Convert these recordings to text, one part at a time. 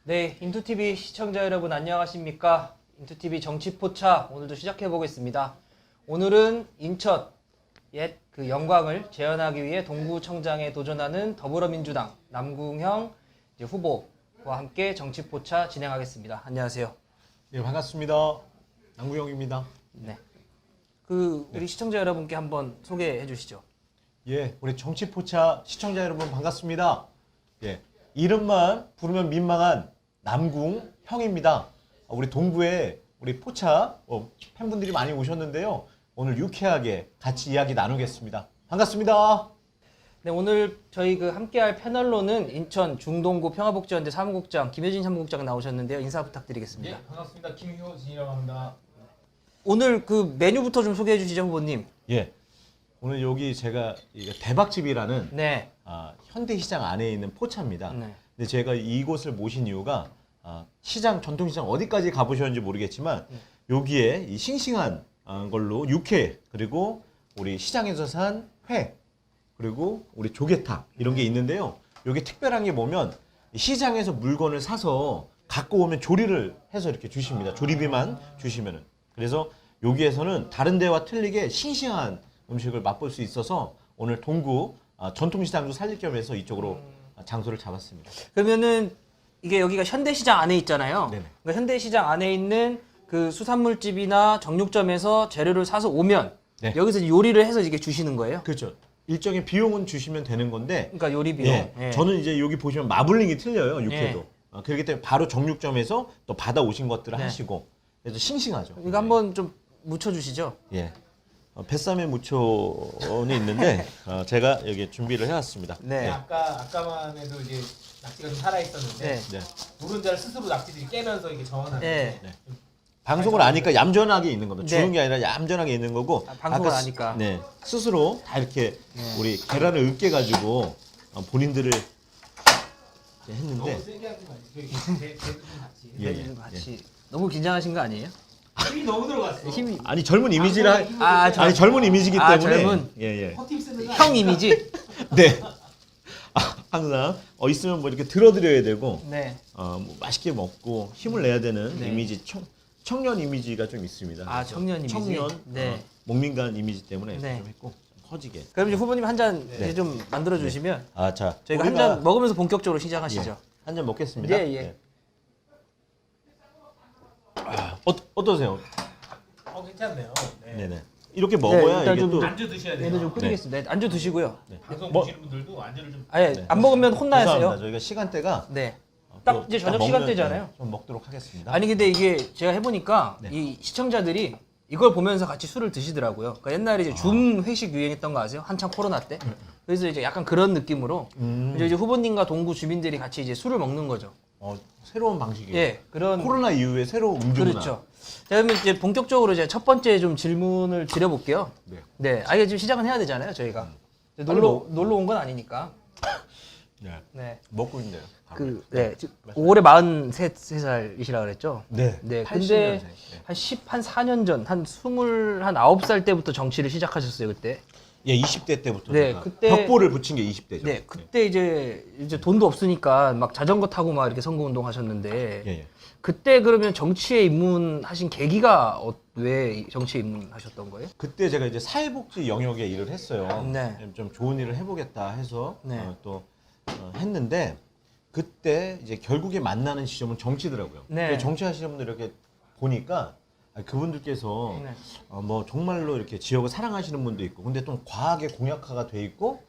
네, 인투TV 시청자 여러분 안녕하십니까? 인투TV 정치포차 오늘도 시작해 보겠습니다. 오늘은 인천 옛 그 영광을 재현하기 위해 동구청장에 도전하는 더불어민주당 남궁형 후보와 함께 정치포차 진행하겠습니다. 안녕하세요. 네, 반갑습니다. 남구형입니다. 네. 우리 시청자 여러분께 한번 소개해 주시죠. 예, 우리 정치포차 시청자 여러분 반갑습니다. 예, 이름만 부르면 민망한 남궁형입니다. 우리 동구에 우리 포차 팬분들이 많이 오셨는데요. 오늘 유쾌하게 같이 이야기 나누겠습니다. 반갑습니다. 네, 오늘 저희 함께할 패널로는 인천 중동구 평화복지원대 사무국장 김효진 사무국장 나오셨는데요. 인사 부탁드리겠습니다. 네, 반갑습니다. 김효진이라고 합니다. 오늘 메뉴부터 좀 소개해 주시죠, 후보님. 예, 오늘 여기 제가 대박집이라는 네. 현대시장 안에 있는 포차입니다. 네. 근데 제가 이곳을 모신 이유가 시장, 전통시장 어디까지 가보셨는지 모르겠지만 여기에 이 싱싱한 걸로 육회, 그리고 우리 시장에서 산 회, 그리고 우리 조개탕 이런 게 있는데요. 여기 특별한 게 뭐면 시장에서 물건을 사서 갖고 오면 조리를 해서 이렇게 주십니다. 조리비만 주시면은. 그래서 여기에서는 다른 데와 틀리게 싱싱한 음식을 맛볼 수 있어서 오늘 동구 전통시장도 살릴 겸해서 이쪽으로 장소를 잡았습니다. 그러면은 이게 여기가 현대시장 안에 있잖아요. 네네. 그러니까 현대시장 안에 있는 수산물집이나 정육점에서 재료를 사서 오면 네. 여기서 이제 요리를 해서 이게 주시는 거예요? 그렇죠. 일정의 비용은 주시면 되는 건데, 그러니까 요리 비용. 예, 예. 저는 이제 여기 보시면 마블링이 틀려요, 육회도. 그렇기 때문에 바로 정육점에서 또 받아 오신 것들을 네. 하시고, 그래서 싱싱하죠. 이거 한번 좀 묻혀 주시죠. 예. 뱃삼에 무초는 있는데 제가 여기 준비를 해왔습니다. 네. 아까만 해도 이제 낙지가 좀 살아 있었는데 네. 네. 노른자를 스스로 낙지들이 깨면서 이게 저온하는. 네. 네. 방송을 아니까 얌전하게 있는 겁니다. 네. 주는 게 아니라 얌전하게 있는 거고. 방송을 아까 아니까. 네. 스스로 다 이렇게 우리 계란을 으깨 가지고 본인들을 이제 했는데. 너무 세게 하지 마지. 제도 좀 같이. 예, 좀 같이 너무 긴장하신 거 아니에요? 힘이 너무 들어갔어. 힘이 아니 젊은 이미지라 아니 젊은 이미지기 아, 때문에 젊은. 예. 허팀 쓰는 거 형 이미지. 네. 항상 있으면 뭐 이렇게 들어드려야 되고 네. 뭐 맛있게 먹고 힘을 내야 되는 네. 이미지 청년 이미지가 좀 있습니다. 아, 그래서 청년 이미지? 청년 네. 목민간 이미지 때문에 네. 좀 했고 커지게. 그럼 이제 후보님 한 잔 네. 좀 만들어 주시면 자 저희가 한 잔 먹으면서 본격적으로 시작하시죠. 한 잔 먹겠습니다. 예, 예. 어떠세요? 괜찮네요. 네. 네네. 이렇게 먹어야 일단 이게 좀 또 안주 드셔야 돼요. 얘는 좀 끓이겠습니다. 네. 안주 드시고요. 방송 뭐- 보시는 분들도 안주를 좀. 아예 네. 안 먹으면 죄송합니다. 혼나세요. 저희가 시간대가 네. 또 딱 이제 저녁 먹는- 시간대잖아요. 네, 좀 먹도록 하겠습니다. 아니 근데 이게 제가 해보니까 네. 이 시청자들이 이걸 보면서 같이 술을 드시더라고요. 그러니까 옛날에 이제 줌 회식 유행했던 거 아세요? 한창 코로나 때. 그래서 이제 약간 그런 느낌으로 이제 후보님과 동구 주민들이 같이 이제 술을 먹는 거죠. 새로운 방식이에요. 예, 그런 코로나 이후에 새로운 음주 문화. 그렇죠. 자, 그러면 이제 본격적으로 이제 첫 번째 좀 질문을 드려볼게요. 네. 네, 이게 지금 시작은 해야 되잖아요, 저희가. 빨리 놀러 온 건 아니니까. 네. 네. 먹고 있네요. 네. 올해 43살이시라 그랬죠? 네. 네. 80년생. 근데 네. 한 4년 전, 한 29살 때부터 정치를 시작하셨어요, 그때. 예, 20대 때부터 네, 제가 그때- 벽보를 붙인 게 20대죠. 네. 그때 이제 돈도 없으니까 막 자전거 타고 막 이렇게 선거운동 하셨는데. 예. 그때 그러면 정치에 입문하신 계기가 왜 정치에 입문하셨던 거예요? 그때 제가 이제 사회복지 영역에 일을 했어요. 네. 좀 좋은 일을 해보겠다 해서 네. 했는데 그때 이제 결국에 만나는 지점은 정치더라고요. 네. 정치하시는 분들 이렇게 보니까 그분들께서 네. 뭐 정말로 이렇게 지역을 사랑하시는 분도 있고, 근데 좀 과하게 공약화가 돼 있고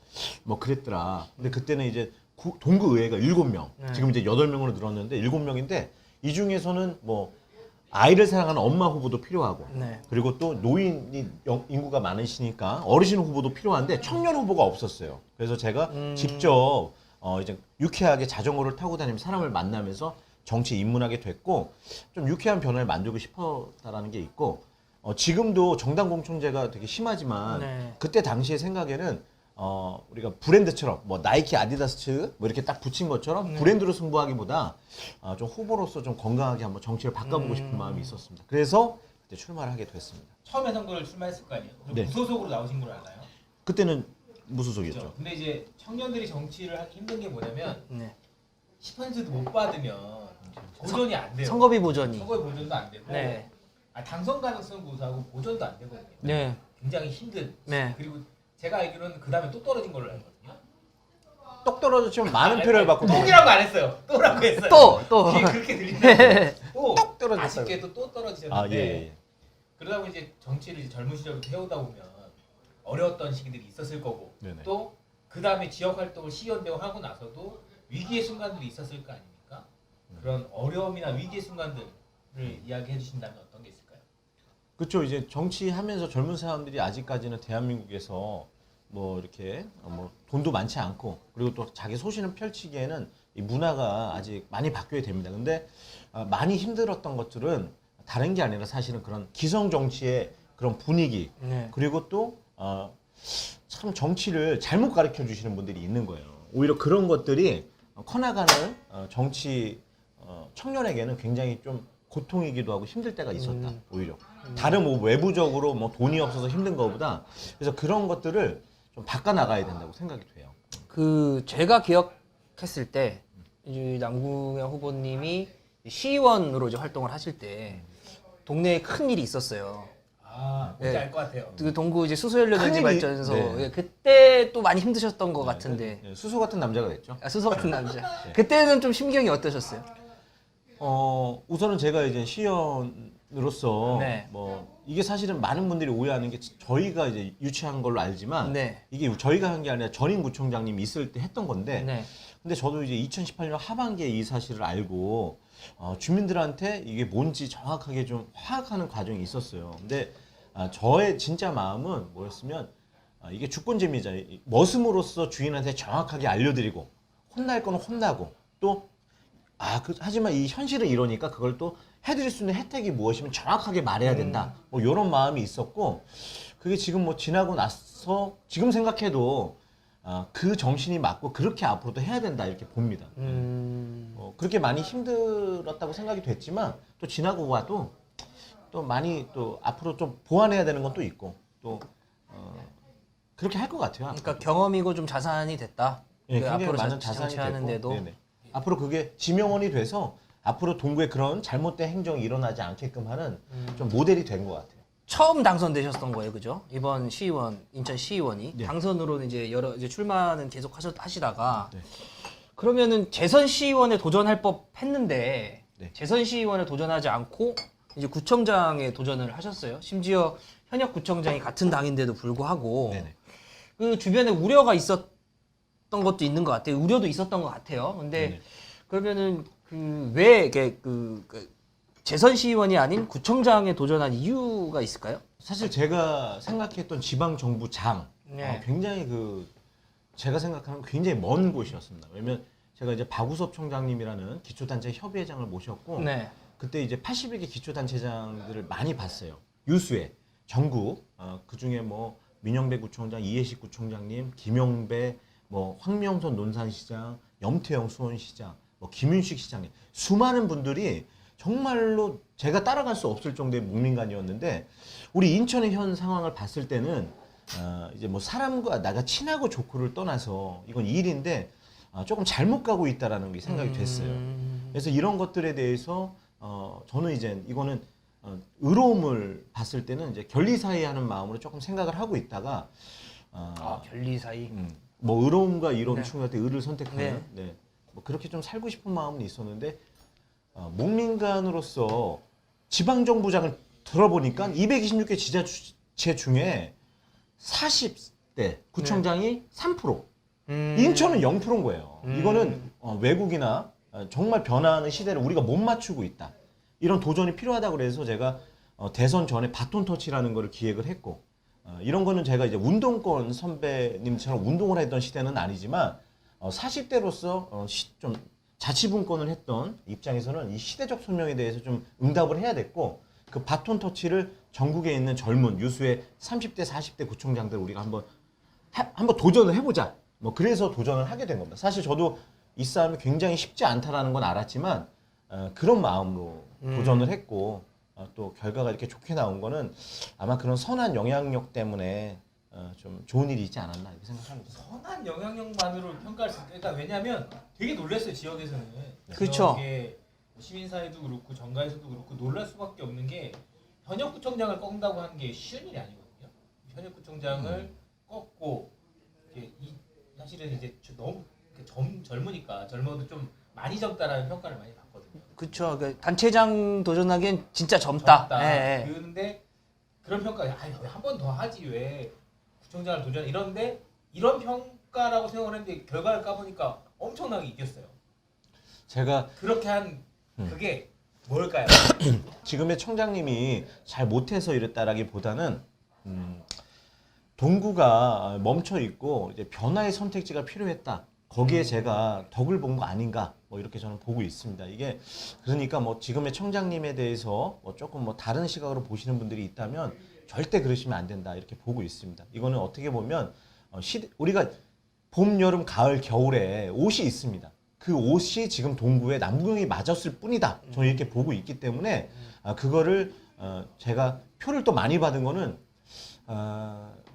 뭐 그랬더라. 근데 그때는 이제 동구 의회가 7명, 네. 지금 이제 8명으로 늘었는데 7명인데 이 중에서는 뭐 아이를 사랑하는 엄마 후보도 필요하고, 네. 그리고 또 노인이 인구가 많으시니까 어르신 후보도 필요한데 청년 후보가 없었어요. 그래서 제가 직접 이제 유쾌하게 자전거를 타고 다니면서 사람을 만나면서 정치에 입문하게 됐고, 좀 유쾌한 변화를 만들고 싶었다라는 게 있고, 지금도 정당 공천제가 되게 심하지만 네. 그때 당시의 생각에는 우리가 브랜드처럼 뭐 나이키, 아디다스 뭐 이렇게 딱 붙인 것처럼 브랜드로 승부하기보다 좀 후보로서 좀 건강하게 한번 정치를 바꿔보고 싶은 마음이 있었습니다. 그래서 그때 출마를 하게 됐습니다. 처음에 선거를 출마했을 거 아니에요. 그럼 네. 무소속으로 나오신 걸 알아요? 그때는 무소속이었죠. 그렇죠. 근데 이제 청년들이 정치를 하기 힘든 게 뭐냐면 네. 10%도 못 받으면 보존이 안 돼요. 선거비 보전이. 선거비 보존도 안 되고 네. 당선 가능성 우수하고 보존도 안 되거든요. 네. 굉장히 힘든. 네. 그리고 제가 알기로는 그 다음에 또 떨어진 걸로 알거든요. 똑 떨어졌지만 많은 표를 받고 똥이라고 안 했어요. 또라고 했어요. 또. 뒤에 그렇게 들리는데 또 떨어졌다고. 아쉽게도 또 떨어지셨는데 아, 예. 그러다 보니 이제 정치를 이제 젊은 시절부터 해오다 보면 어려웠던 시기들이 있었을 거고 네네. 또 그 다음에 지역 활동을 시의원되고 하고 나서도 위기의 순간들이 있었을 거 아닙니까? 그런 어려움이나 위기의 순간들을 이야기해 주신다면 어떤 게 있을까요? 그렇죠. 이제 정치하면서 젊은 사람들이 아직까지는 대한민국에서 뭐 이렇게 뭐 돈도 많지 않고 그리고 또 자기 소신을 펼치기에는 이 문화가 아직 많이 바뀌어야 됩니다. 근데 많이 힘들었던 것들은 다른 게 아니라 사실은 그런 기성 정치의 그런 분위기 네. 그리고 또 참 정치를 잘못 가르쳐 주시는 분들이 있는 거예요. 오히려 그런 것들이 커나가는 정치 청년에게는 굉장히 좀 고통이기도 하고 힘들 때가 있었다. 오히려 다른 뭐 외부적으로 뭐 돈이 없어서 힘든 것보다 그래서 그런 것들을 좀 바꿔 나가야 된다고 생각이 돼요. 그 제가 기억했을 때 이제 남궁현 후보님이 시의원으로 이제 활동을 하실 때 동네에 큰 일이 있었어요. 아, 뭔지 네. 알 것 같아요. 그 동구 이제 수소연료전지 큰일이- 발전소 네. 예, 그때 또 많이 힘드셨던 것 같은데 네, 수소 같은 남자가 됐죠. 아, 수소 같은 남자. 그때는 좀 심경이 어떠셨어요? 우선은 제가 이제 시연으로서 네. 뭐 이게 사실은 많은 분들이 오해하는 게 저희가 이제 유치한 걸로 알지만 네. 이게 저희가 한 게 아니라 전임 구청장님이 있을 때 했던 건데 네. 근데 저도 이제 2018년 하반기에 이 사실을 알고 주민들한테 이게 뭔지 정확하게 좀 파악하는 과정이 있었어요. 근데 저의 진짜 마음은 뭐였으면 이게 주권제미자 머슴으로서 주인한테 정확하게 알려드리고 혼날 거는 혼나고 또 하지만 이 현실은 이러니까 그걸 또 해드릴 수 있는 혜택이 무엇이면 정확하게 말해야 된다. 뭐 이런 마음이 있었고 그게 지금 뭐 지나고 나서 지금 생각해도 그 정신이 맞고 그렇게 앞으로도 해야 된다 이렇게 봅니다. 그렇게 많이 힘들었다고 생각이 됐지만 또 지나고 와도 또 많이 또 앞으로 좀 보완해야 되는 건 또 있고 또 그렇게 할 것 같아요. 그러니까 경험이고 좀 자산이 됐다. 예, 그 굉장히 앞으로 많은 자산이 정치하는데도 되고 네네. 앞으로 그게 지명원이 돼서 앞으로 동구에 그런 잘못된 행정이 일어나지 않게끔 하는 좀 모델이 된 것 같아요. 처음 당선되셨던 거예요, 그죠? 이번 시의원, 인천 시의원이 네. 당선으로는 이제 이제 출마는 계속 하시다가 네. 그러면은 재선 시의원에 도전할 법했는데 네. 재선 시의원에 도전하지 않고 이제 구청장에 도전을 하셨어요. 심지어 현역 구청장이 같은 당인데도 불구하고 네네. 그 주변에 우려가 있었던 것도 있는 것 같아요. 우려도 있었던 것 같아요. 근데 네네. 그러면은 왜 이게 재선 시의원이 아닌 구청장에 도전한 이유가 있을까요? 사실 제가 생각했던 지방 정부장 네. 굉장히 제가 생각하는 굉장히 먼 곳이었습니다. 왜냐면 제가 이제 박우섭 총장님이라는 기초단체 협의회장을 모셨고 네. 그때 이제 81개 기초단체장들을 많이 봤어요. 유수의 전국 그 중에 뭐 민영배 구청장, 이해식 구청장님, 김용배, 뭐 황명선 논산시장, 염태영 수원시장, 뭐 김윤식 시장님 수많은 분들이 정말로 제가 따라갈 수 없을 정도의 묵민관이었는데 우리 인천의 현 상황을 봤을 때는 이제 뭐 사람과 나가 친하고 좋고를 떠나서 이건 일인데 조금 잘못 가고 있다라는 게 생각이 됐어요. 그래서 이런 것들에 대해서 저는 이제 이거는 의로움을 봤을 때는 이제 결리사의 하는 마음으로 조금 생각을 하고 있다가 결리 사이. 뭐 의로움과 이로움 네. 충돌할 때 의를 선택하는 네. 뭐 그렇게 좀 살고 싶은 마음은 있었는데 묵민관으로서 지방정부장을 들어보니까 226개 지자체 중에 40대 구청장이 3%, 인천은 0%인 거예요. 이거는 외국이나 정말 변화하는 시대를 우리가 못 맞추고 있다. 이런 도전이 필요하다고 그래서 제가 대선 전에 바톤 터치라는 거를 기획을 했고 이런 거는 제가 이제 운동권 선배님처럼 운동을 했던 시대는 아니지만 40대로서 좀 자치분권을 했던 입장에서는 이 시대적 소명에 대해서 좀 응답을 해야 됐고 그 바톤 터치를 전국에 있는 젊은 유수의 30대, 40대 구청장들 우리가 한번 도전을 해보자. 뭐 그래서 도전을 하게 된 겁니다. 사실 저도 이 싸움이 굉장히 쉽지 않다라는 건 알았지만 그런 마음으로 도전을 했고 또 결과가 이렇게 좋게 나온 거는 아마 그런 선한 영향력 때문에 좀 좋은 일이 있지 않았나 이렇게 생각합니다. 선한 영향력만으로 평가할 수 있다. 그러니까 왜냐하면 되게 놀랐어요 지역에서는. 그쵸. 지역에 시민사회도 그렇고 정가에서도 그렇고 놀랄 수밖에 없는 게 현역구청장을 꺾는다고 하는 게 쉬운 일이 아니거든요. 현역구청장을 꺾고 사실은 이제 너무 젊으니까 젊어도 좀 많이 젊다라는 평가를 많이 받거든요. 그렇죠. 그 단체장 도전하기엔 진짜 젊다. 젊다. 예, 예. 그런데 그런 평가, 한 번 더 하지 왜 구청장을 도전 이런데 이런 평가라고 생각을 했는데 결과를 까보니까 엄청나게 이겼어요. 제가 그렇게 한 그게 뭘까요? 지금의 청장님이 잘 못해서 이랬다라기보다는 동구가 멈춰 있고 이제 변화의 선택지가 필요했다. 거기에 제가 덕을 본 거 아닌가 뭐 이렇게 저는 보고 있습니다. 이게 그러니까 뭐 지금의 청장님에 대해서 뭐 조금 뭐 다른 시각으로 보시는 분들이 있다면 절대 그러시면 안 된다 이렇게 보고 있습니다. 이거는 어떻게 보면 우리가 봄, 여름, 가을, 겨울에 옷이 있습니다. 그 옷이 지금 동구에 남구형이 맞았을 뿐이다. 저는 이렇게 보고 있기 때문에 그거를 제가 표를 또 많이 받은 거는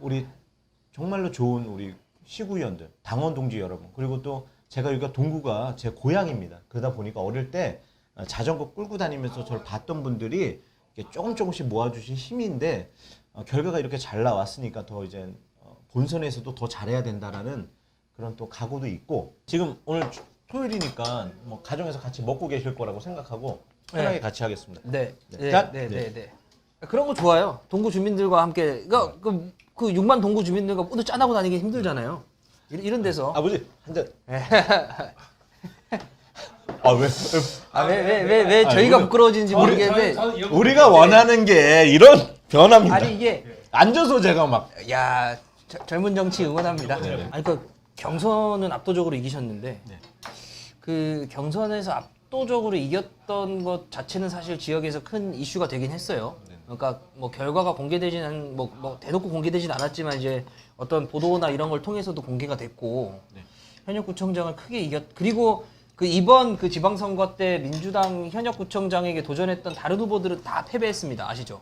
우리 정말로 좋은 우리 시구위원들, 당원 동지 여러분, 그리고 또 제가 여기가 동구가 제 고향입니다. 그러다 보니까 어릴 때 자전거 끌고 다니면서 저를 봤던 분들이 이렇게 조금씩 모아주신 힘인데 결과가 이렇게 잘 나왔으니까 더 이제 본선에서도 더 잘해야 된다라는 그런 또 각오도 있고 지금 오늘 토요일이니까 뭐 가정에서 같이 먹고 계실 거라고 생각하고 편하게 네. 같이 하겠습니다. 네. 네. 짠! 네. 네. 네. 그런 거 좋아요. 동구 주민들과 함께 그 6만 동구 주민들과 모두 짠하고 다니기 힘들잖아요. 이런 데서 아버지 한 잔. 왜 아니, 저희가 우리- 부끄러워지는지 모르겠는데 저는 이런 우리가 거 원하는 게 이런 변화입니다. 아니 이게 앉아서 제가 막 야 젊은 정치 응원합니다. 네. 아니 그 경선은 압도적으로 이기셨는데 네. 그 경선에서 압도적으로 이겼던 것 자체는 사실 지역에서 큰 이슈가 되긴 했어요. 네. 그러니까 뭐 결과가 공개되지는 뭐 대놓고 공개되진 않았지만 이제 어떤 보도나 이런 걸 통해서도 공개가 됐고 네. 현역구청장을 크게 그리고 그 이번 그 지방선거 때 민주당 현역구청장에게 도전했던 다른 후보들은 다 패배했습니다. 아시죠?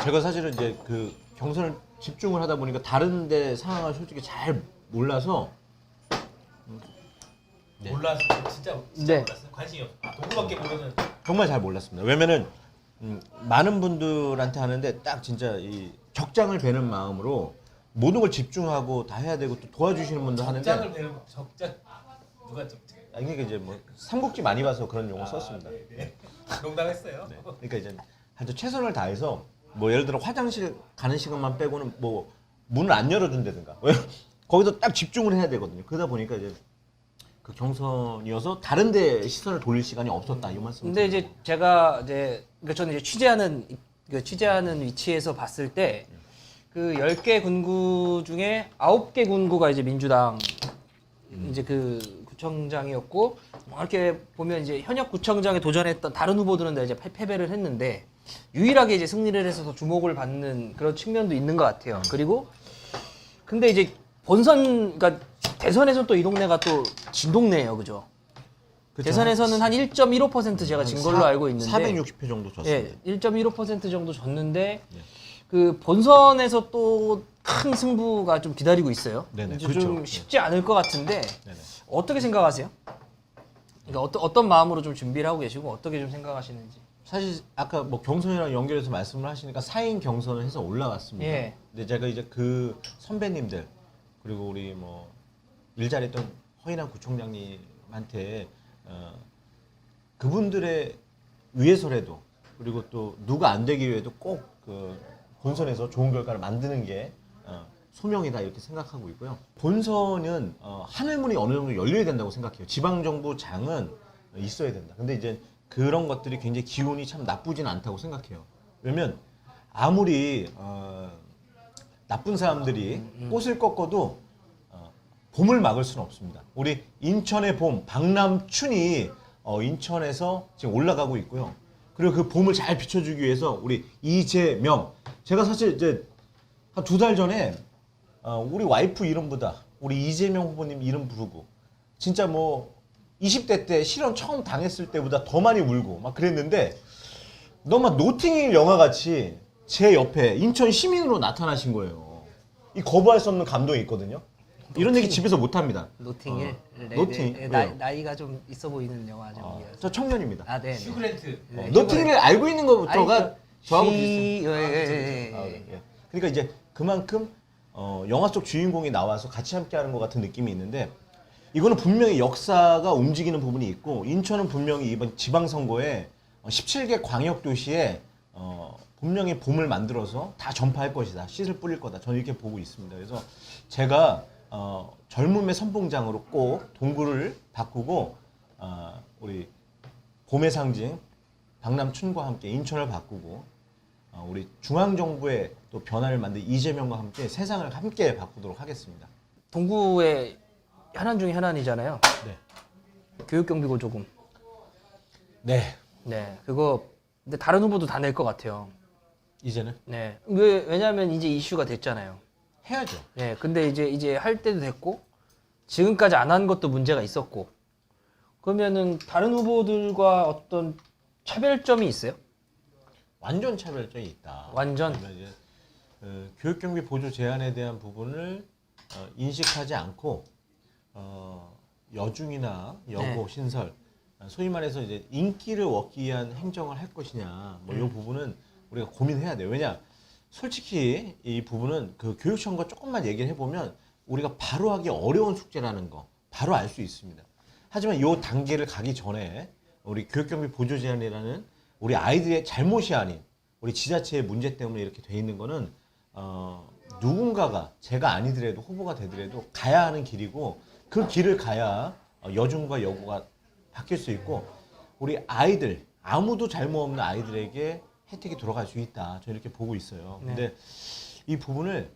제가 사실은 이제 그 경선을 집중을 하다 보니까 다른데 상황을 솔직히 잘 몰라서 네. 몰랐어. 진짜 네. 몰랐어요. 관심이 없어. 동구밖에 모르는. 정말 잘 몰랐습니다. 왜냐면은 많은 분들한테 하는데 딱 진짜 이 적장을 베는 마음으로 모든 걸 집중하고 다 해야 되고 또 도와주시는 분도 하는데 적장을 배는 적장 누가 적장? 아니 그러니까 이제 뭐 삼국지 많이 봐서 그런 용어 썼습니다. 네. 농담했어요. 네. 그러니까 이제 하여튼 최선을 다해서 뭐 예를 들어 화장실 가는 시간만 빼고는 뭐 문을 안 열어준다든가 거기서 딱 집중을 해야 되거든요. 그러다 보니까 이제 그 경선이어서 다른데 시선을 돌릴 시간이 없었다 이 말씀. 근데 이제 제가 이제 그러니까 저는 이제 취재하는 위치에서 봤을 때 그 10개 군구 중에 9개 군구가 이제 민주당 이제 그 구청장이었고 뭐 이렇게 보면 이제 현역 구청장에 도전했던 다른 후보들은 다 이제 패배를 했는데 유일하게 이제 승리를 해서 더 주목을 받는 그런 측면도 있는 것 같아요. 그리고 근데 이제 그러니까 대선에서 또 이 동네가 또 진동네예요, 그죠? 그쵸? 대선에서는 한 1.15% 제가 진 걸로 알고 있는데 460표 정도 졌습니다. 예, 1.15% 정도 졌는데 네. 그 본선에서 또 큰 승부가 좀 기다리고 있어요. 네네, 이제 그렇죠. 좀 쉽지 않을 것 같은데 네네. 어떻게 생각하세요? 그러니까 어떤 마음으로 좀 준비를 하고 계시고 어떻게 좀 생각하시는지. 사실 아까 뭐 경선이랑 연결해서 말씀을 하시니까 4인 경선을 해서 올라왔습니다. 예. 근데 제가 이제 그 선배님들 그리고 우리 뭐 일 잘했던 허인한 구청장님한테 그분들의 위해서라도 그리고 또 누가 안 되기 위해도 꼭 그 본선에서 좋은 결과를 만드는 게 소명이다 이렇게 생각하고 있고요. 본선은 하늘문이 어느 정도 열려야 된다고 생각해요. 지방정부장은 있어야 된다. 근데 이제 그런 것들이 굉장히 기운이 참 나쁘진 않다고 생각해요. 왜냐면 아무리 나쁜 사람들이 꽃을 꺾어도 봄을 막을 수는 없습니다. 우리 인천의 봄, 박남춘이 인천에서 지금 올라가고 있고요. 그리고 그 봄을 잘 비춰주기 위해서 우리 이재명, 제가 사실 이제 한 2달 전에 우리 와이프 이름보다 우리 이재명 후보님 이름 부르고 진짜 뭐 20대 때 실현 처음 당했을 때보다 더 많이 울고 막 그랬는데 너무 노팅힐 영화 같이 제 옆에 인천 시민으로 나타나신 거예요. 이 거부할 수 없는 감동이 있거든요. 이런 얘기 집에서 못 합니다. 노팅힐. 노팅. 왜요? 나이가 좀 있어 보이는 영화 저 청년입니다. 아, 네. 슈그랜트. 노팅힐을 알고 있는 것부터가 저하고 시... 비슷해요. 예. 예. 그러니까 이제 그만큼 영화 속 주인공이 나와서 같이 함께하는 것 같은 느낌이 있는데 이거는 분명히 역사가 움직이는 부분이 있고 인천은 분명히 이번 지방선거에 17개 광역도시에 분명히 봄을 만들어서 다 전파할 것이다. 씨를 뿌릴 거다. 저는 이렇게 보고 있습니다. 그래서 제가 젊음의 선봉장으로 꼭 동구를 바꾸고 우리 봄의 상징 박남춘과 함께 인천을 바꾸고 우리 중앙정부의 또 변화를 만든 이재명과 함께 세상을 함께 바꾸도록 하겠습니다. 동구의 현안 중에 현안이잖아요. 네. 교육경비고조금. 네. 네. 그거 근데 다른 후보도 다 낼 것 같아요. 이제는 네. 왜냐하면 이제 이슈가 됐잖아요. 해야죠. 네. 근데 이제 할 때도 됐고 지금까지 안 한 것도 문제가 있었고 그러면은 다른 후보들과 어떤 차별점이 있어요? 완전 차별점이 있다. 완전? 그러면 이제 교육경비 보조 제한에 대한 부분을 인식하지 않고 여중이나 여고 네. 신설 소위 말해서 이제 인기를 얻기 위한 행정을 할 것이냐 뭐 이 부분은 우리가 고민해야 돼요. 왜냐 솔직히 이 부분은 그 교육청과 조금만 얘기를 해보면 우리가 바로 하기 어려운 숙제라는 거 바로 알 수 있습니다. 하지만 이 단계를 가기 전에 우리 교육경비 보조 제한이라는 우리 아이들의 잘못이 아닌 우리 지자체의 문제 때문에 이렇게 돼 있는 거는 누군가가 제가 아니더라도 후보가 되더라도 가야 하는 길이고 그 길을 가야 여중과 여고가 바뀔 수 있고 우리 아이들 아무도 잘못 없는 아이들에게 혜택이 돌아갈 수 있다. 저는 이렇게 보고 있어요. 네. 근데 이 부분을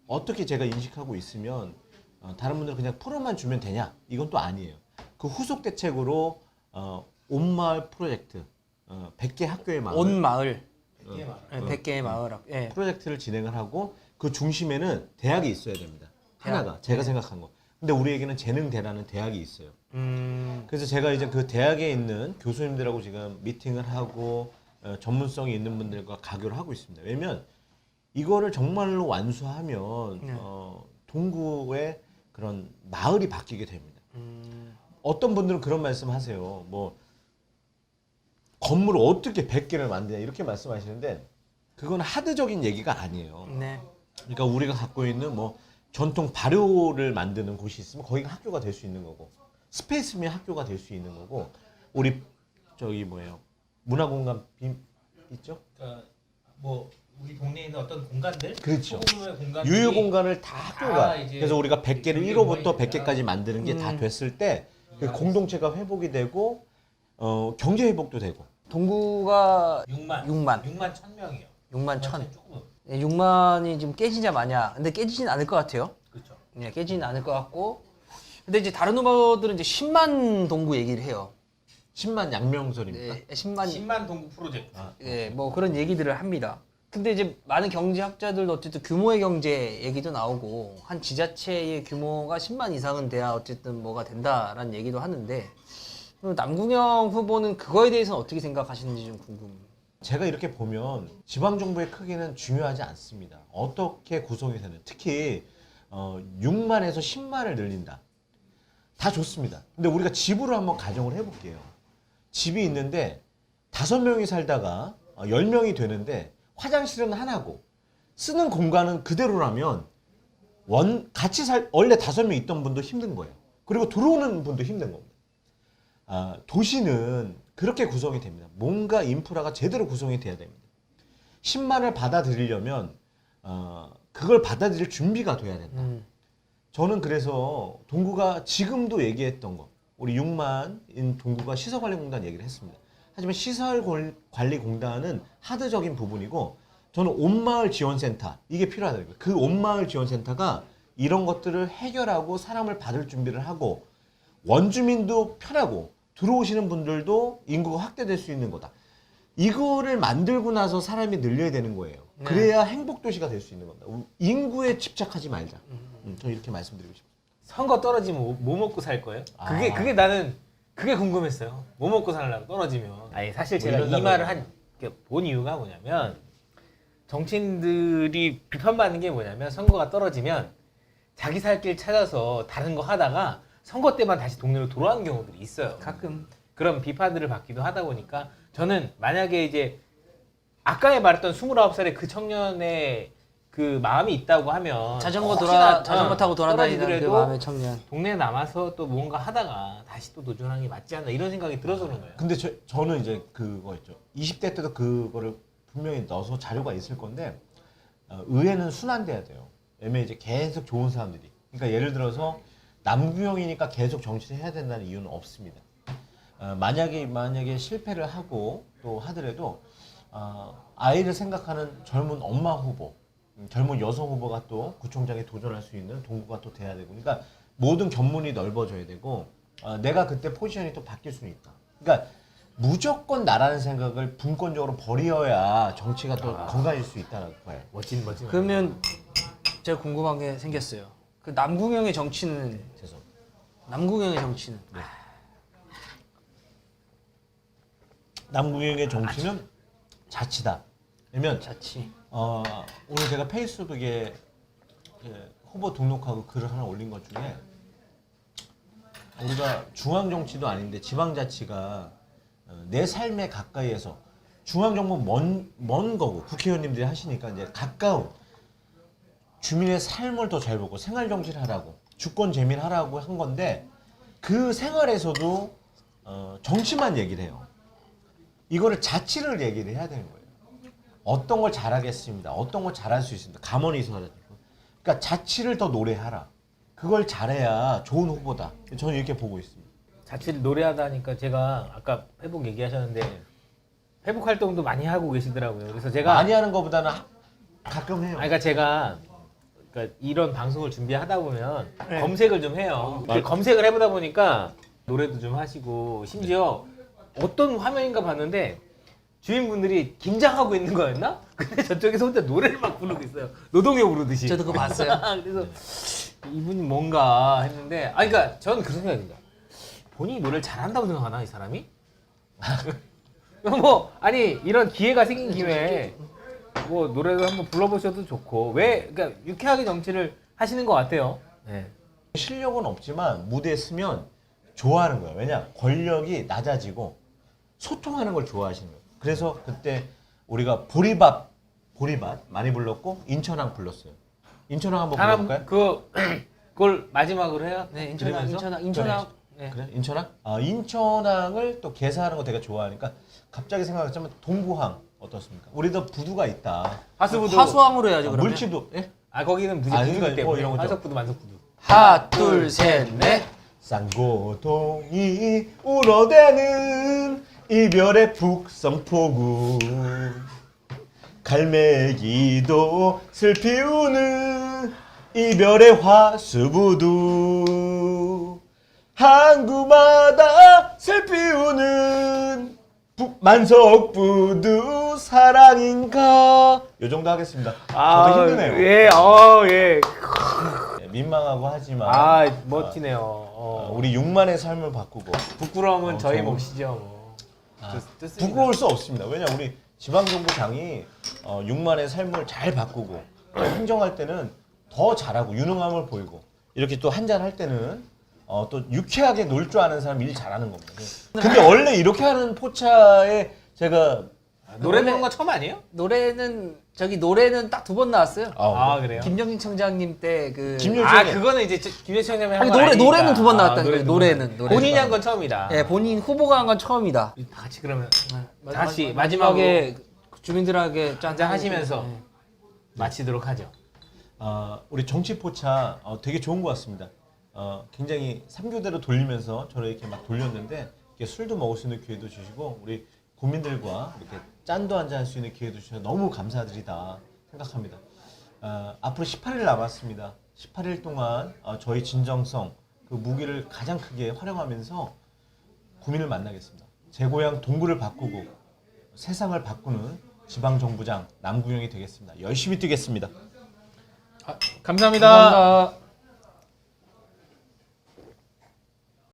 어떻게 제가 인식하고 있으면 다른 분들은 그냥 풀어만 주면 되냐? 이건 또 아니에요. 그 후속 대책으로 온마을 프로젝트 100개 학교의 마을 온 마을. 되게 많아요. 네, 100개의 마을. 예. 프로젝트를 진행을 하고 그 중심에는 대학이 있어야 됩니다. 대학. 하나가 제가 네. 생각한 거. 근데 우리에게는 재능대라는 대학이 있어요. 그래서 제가 이제 그 대학에 있는 교수님들하고 지금 미팅을 하고 전문성이 있는 분들과 가교를 하고 있습니다. 왜냐면 이거를 정말로 완수하면 네. 동구의 그런 마을이 바뀌게 됩니다. 어떤 분들은 그런 말씀하세요. 뭐 건물을 어떻게 100개를 만드냐 이렇게 말씀하시는데 그건 하드적인 얘기가 아니에요. 네. 그러니까 우리가 갖고 있는 뭐 전통 발효를 만드는 곳이 있으면 거기가 학교가 될 수 있는 거고 스페이스면 학교가 될 수 있는 거고 우리 저기 뭐예요 문화공간 있죠? 그러니까 뭐 우리 동네에 있는 어떤 공간들, 그렇죠. 소규모의 공간들이 유휴 공간을 다 학교가 이제 그래서 우리가 100개를 그게 1호부터 뭐가 100개까지 만드는 게 다 됐을 때 그 공동체가 회복이 되고 경제 회복도 되고 동구가 6만 6만. 6만 1,000명이요. 6만 1,000. 조금 6만이 지금 깨지냐 마냐. 근데 깨지진 않을 것 같아요. 그렇죠. 네, 깨지진 않을 것 같고. 근데 이제 다른 후보들은 이제 10만 동구 얘기를 해요. 10만 양명설입니까? 네, 10만. 10만 동구 프로젝트. 예, 뭐 그런 얘기들을 합니다. 근데 이제 많은 경제학자들도 어쨌든 규모의 경제 얘기도 나오고 한 지자체의 규모가 10만 이상은 돼야 어쨌든 뭐가 된다라는 얘기도 하는데 남궁영 후보는 그거에 대해서는 어떻게 생각하시는지 좀 궁금해요. 제가 이렇게 보면 지방정부의 크기는 중요하지 않습니다. 어떻게 구성이 되는 특히 6만에서 10만을 늘린다. 다 좋습니다. 근데 우리가 집으로 한번 가정을 해볼게요. 집이 있는데 5명이 살다가 10명이 되는데 화장실은 하나고 쓰는 공간은 그대로라면 같이 원래 5명 있던 분도 힘든 거예요. 그리고 들어오는 분도 힘든 겁니다. 도시는 그렇게 구성이 됩니다. 뭔가 인프라가 제대로 구성이 돼야 됩니다. 10만을 받아들이려면 그걸 받아들일 준비가 돼야 된다. 저는 그래서 동구가 지금도 얘기했던 거 우리 6만인 동구가 시설관리공단 얘기를 했습니다. 하지만 시설관리공단은 하드적인 부분이고 저는 온마을 지원센터 이게 필요하다는 거예요. 그 온마을 지원센터가 이런 것들을 해결하고 사람을 받을 준비를 하고 원주민도 편하고 들어오시는 분들도 인구가 확대될 수 있는 거다. 이거를 만들고 나서 사람이 늘려야 되는 거예요. 네. 그래야 행복도시가 될 수 있는 겁니다. 인구에 집착하지 말자. 저 이렇게 말씀드리고 싶어요. 선거 떨어지면 뭐 먹고 살 거예요? 아. 그게 나는 그게 궁금했어요. 뭐 먹고 살려고 떨어지면. 아니 사실 제가 이런다고 이 말을 본 이유가 뭐냐면 정치인들이 비판받는 게 뭐냐면 선거가 떨어지면 자기 살 길 찾아서 다른 거 하다가 선거 때만 다시 동네로 돌아오는 경우들이 있어요. 가끔 그런 비판들을 받기도 하다 보니까 저는 만약에 이제 아까 말했던 29살의 그 청년의 그 마음이 있다고 하면 자전거 혹시나, 자전거 타고 돌아다니는 그 떨어지더라도 마음의 청년. 동네에 남아서 또 뭔가 하다가 다시 또 도전하는 게 맞지 않나 이런 생각이 들어서 그런 거예요. 근데 저는 이제 그거 있죠. 20대 때도 그거를 분명히 넣어서 자료가 있을 건데 의회는 순환돼야 돼요. 왜냐면 이제 계속 좋은 사람들이. 그러니까 예를 들어서 남구형이니까 계속 정치를 해야 된다는 이유는 없습니다. 만약에 실패를 하고 또 하더라도 아이를 생각하는 젊은 엄마 후보, 젊은 여성 후보가 또 구청장에 도전할 수 있는 동구가 또 돼야 되고, 그러니까 모든 견문이 넓어져야 되고, 내가 그때 포지션이 또 바뀔 수는 있다. 그러니까 무조건 나라는 생각을 분권적으로 버려야 정치가 또 건강해질 수 있다는 거예요. 멋진. 그러면 제가 궁금한 게 생겼어요. 그 남궁영의 정치는 죄송합니다. 남궁영의 정치는 남구형의 정치는 자치다. 왜냐면 자치. 오늘 제가 페이스북에 후보 등록하고 글을 하나 올린 것 중에 우리가 중앙 정치도 아닌데 지방 자치가 내 삶에 가까이에서 중앙 정부 먼 거고 국회의원님들이 하시니까 이제 가까운 주민의 삶을 더 잘 보고 생활 정치를 하라고 주권 재민하라고 한 건데 그 생활에서도 정치만 얘기를 해요. 이거를 자치를 얘기를 해야 되는 거예요. 어떤 걸 잘하겠습니다. 어떤 걸 잘할 수 있습니다. 감원이 있어가지고. 그러니까 자치를 더 노래하라. 그걸 잘해야 좋은 후보다. 저는 이렇게 보고 있습니다. 자취를 노래하다니까 제가 아까 회복 얘기하셨는데 회복 활동도 많이 하고 계시더라고요. 그래서 제가 많이 하는 것보다는 가끔 해요. 그러니까 제가 이런 방송을 준비하다 보면 네. 검색을 좀 해요. 검색을 해보다 보니까 노래도 좀 하시고 심지어 어떤 화면인가 봤는데 주인분들이 김장하고 있는 거였나? 근데 저쪽에서 혼자 노래를 막 부르고 있어요. 노동요 부르듯이. 저도 그거 봤어요. 그래서 이분이 뭔가 했는데 그러니까 저는 그런 생각입니다. 본인이 노래를 잘한다고 생각하나 이 사람이? 뭐 아니 이런 기회가 생긴 김에 뭐 노래도 한번 불러보셔도 좋고 왜 그러니까 유쾌하게 정치를 하시는 것 같아요. 네. 실력은 없지만 무대에 서면 좋아하는 거예요. 왜냐? 권력이 낮아지고 소통하는 걸 좋아하시는 거예요. 그래서 그때 우리가 보리밥 많이 불렀고 인천항 불렀어요. 인천항 한번 불러볼까요? 그걸 마지막으로 해요? 네, 들으면서? 인천항. 네. 그래? 인천항? 인천항을 또 개사하는 거 되게 좋아하니까 갑자기 생각했지만 동구항 어떻습니까? 우리도 부두가 있다. 하수부도 화수항으로 해야죠 그러면. 물치도 예? 거기는 그러니까 부두기 때문에 이런 거죠. 하석부도 만석부도. 하나 둘 셋 넷. 쌍고동이 울어대는 이별의 북성포구 갈매기도 슬피 우는 이별의 화수부두 항구마다 슬피 우는 만석부두 사랑인가 요 정도 하겠습니다. 저도 힘드네요. 예, 예. 민망하고 하지만 멋지네요. 우리 6만의 삶을 바꾸고 부끄러움은 저희 정말. 몫이죠. 뭐. 좋습니다. 부끄러울 수 없습니다. 왜냐 우리 지방정부장이 6만의 삶을 잘 바꾸고 행정할 때는 더 잘하고 유능함을 보이고 이렇게 또 한잔 할 때는 또 유쾌하게 놀 줄 아는 사람 일 잘하는 겁니다. 근데 원래 이렇게 하는 포차에 제가 노래 부르는 거 처음 아니에요? 노래는 딱 2번 나왔어요. 그래요? 김정진 청장님 때 그 그거는 이제 김혜수 형님이 아니 한건 노래는 아니니까. 2번 나왔다는 거예요. 노래는. 노래는. 본인이 한 건 처음이다. 예, 본인 후보가 한 건 처음이다. 다 같이 그러면 네. 다시 마지막에 주민들에게 짠 하시면서 네. 마치도록 하죠. 우리 정치 포차 되게 좋은 것 같습니다. 굉장히 3교대로 돌리면서 저를 이렇게 막 돌렸는데 이렇게 술도 먹을 수 있는 기회도 주시고 우리 국민들과 이렇게 짠도 한잔 할 수 있는 기회도 주셔서 너무 감사드리다 생각합니다. 앞으로 18일 남았습니다. 18일 동안 저희 진정성 그 무기를 가장 크게 활용하면서 국민을 만나겠습니다. 제 고향 동구를 바꾸고 세상을 바꾸는 지방정부장 남구영이 되겠습니다. 열심히 뛰겠습니다. 감사합니다. 감사합니다.